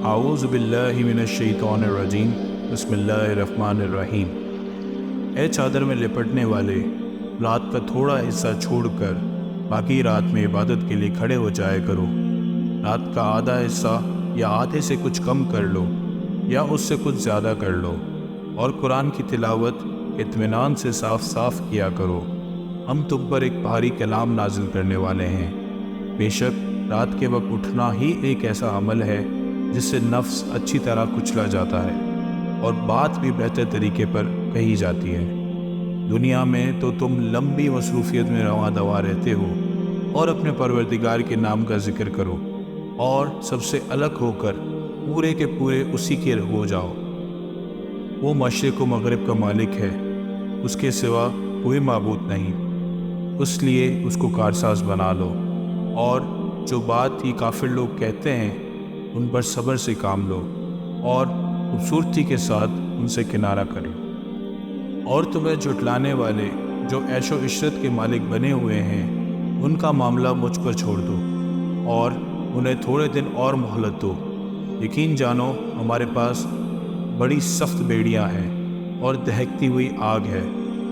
اعوذ باللہ من الشیطان الرجیم بسم اللہ الرحمن الرحیم۔ اے چادر میں لپٹنے والے، رات کا تھوڑا حصہ چھوڑ کر باقی رات میں عبادت کے لیے کھڑے ہو جائے کرو۔ رات کا آدھا حصہ یا آدھے سے کچھ کم کر لو یا اس سے کچھ زیادہ کر لو، اور قرآن کی تلاوت اطمینان سے صاف صاف کیا کرو۔ ہم تم پر ایک بھاری کلام نازل کرنے والے ہیں۔ بے شک رات کے وقت اٹھنا ہی ایک ایسا عمل ہے جس سے نفس اچھی طرح کچلا جاتا ہے اور بات بھی بہتر طریقے پر کہی جاتی ہے۔ دنیا میں تو تم لمبی مصروفیت میں رواں دوا رہتے ہو، اور اپنے پروردگار کے نام کا ذکر کرو اور سب سے الگ ہو کر پورے کے پورے اسی کے ہو جاؤ۔ وہ مشرق و مغرب کا مالک ہے، اس کے سوا کوئی معبود نہیں، اس لیے اس کو کارساز بنا لو، اور جو بات یہ کافر لوگ کہتے ہیں ان پر صبر سے کام لو اور خوبصورتی کے ساتھ ان سے کنارہ کر لو۔ اور تمہیں جھٹلانے والے جو عیش و عشرت کے مالک بنے ہوئے ہیں، ان کا معاملہ مجھ پر چھوڑ دو اور انہیں تھوڑے دن اور مہلت دو۔ یقین جانو ہمارے پاس بڑی سخت بیڑیاں ہیں اور دہکتی ہوئی آگ ہے،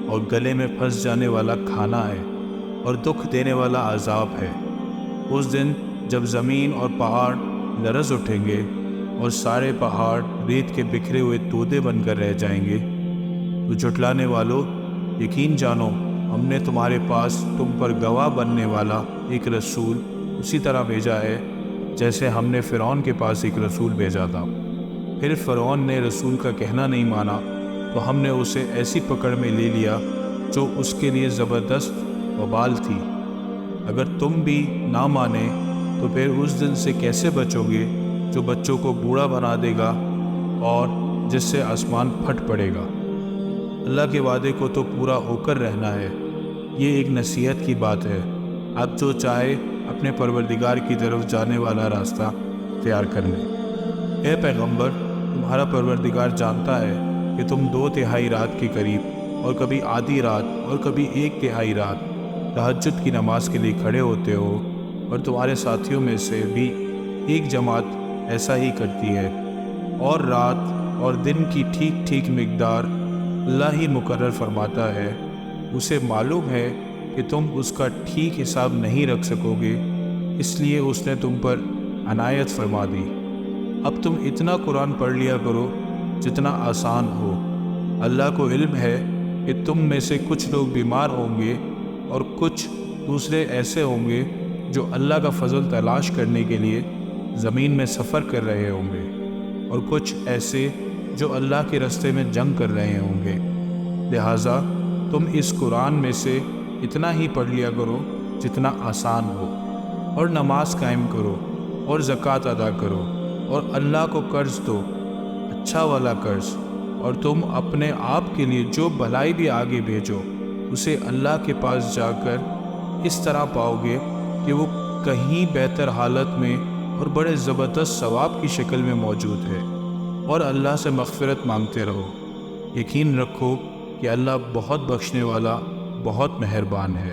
اور گلے میں پھنس جانے والا کھانا ہے اور دکھ دینے والا عذاب ہے۔ اس دن جب زمین اور پہاڑ لرز اٹھیں گے اور سارے پہاڑ ریت کے بکھرے ہوئے تودے بن کر رہ جائیں گے، تو جھٹلانے والوں، یقین جانو ہم نے تمہارے پاس تم پر گواہ بننے والا ایک رسول اسی طرح بھیجا ہے جیسے ہم نے فرعون کے پاس ایک رسول بھیجا تھا۔ پھر فرعون نے رسول کا کہنا نہیں مانا تو ہم نے اسے ایسی پکڑ میں لے لیا جو اس کے لیے زبردست وبال تھی۔ اگر تم بھی نہ مانے تو پھر اس دن سے کیسے بچو گے جو بچوں کو بوڑھا بنا دے گا اور جس سے آسمان پھٹ پڑے گا۔ اللہ کے وعدے کو تو پورا ہو کر رہنا ہے، یہ ایک نصیحت کی بات ہے۔ اب جو چاہے اپنے پروردگار کی طرف جانے والا راستہ تیار کر لے۔ اے پیغمبر، تمہارا پروردگار جانتا ہے کہ تم 2/3 رات کے قریب اور کبھی آدھی رات اور کبھی 1/3 رات تہجد کی نماز کے لیے کھڑے ہوتے ہو، اور تمہارے ساتھیوں میں سے بھی ایک جماعت ایسا ہی کرتی ہے، اور رات اور دن کی ٹھیک ٹھیک مقدار اللہ ہی مقرر فرماتا ہے۔ اسے معلوم ہے کہ تم اس کا ٹھیک حساب نہیں رکھ سکو گے، اس لیے اس نے تم پر عنایت فرما دی۔ اب تم اتنا قرآن پڑھ لیا کرو جتنا آسان ہو۔ اللہ کو علم ہے کہ تم میں سے کچھ لوگ بیمار ہوں گے اور کچھ دوسرے ایسے ہوں گے جو اللہ کا فضل تلاش کرنے کے لیے زمین میں سفر کر رہے ہوں گے، اور کچھ ایسے جو اللہ کے راستے میں جنگ کر رہے ہوں گے۔ لہٰذا تم اس قرآن میں سے اتنا ہی پڑھ لیا کرو جتنا آسان ہو، اور نماز قائم کرو اور زکوٰۃ ادا کرو، اور اللہ کو قرض دو، اچھا والا قرض، اور تم اپنے آپ کے لیے جو بھلائی بھی آگے بھیجو اسے اللہ کے پاس جا کر اس طرح پاؤ گے کہ وہ کہیں بہتر حالت میں اور بڑے زبردست ثواب کی شکل میں موجود ہے، اور اللہ سے مغفرت مانگتے رہو۔ یقین رکھو کہ اللہ بہت بخشنے والا، بہت مہربان ہے۔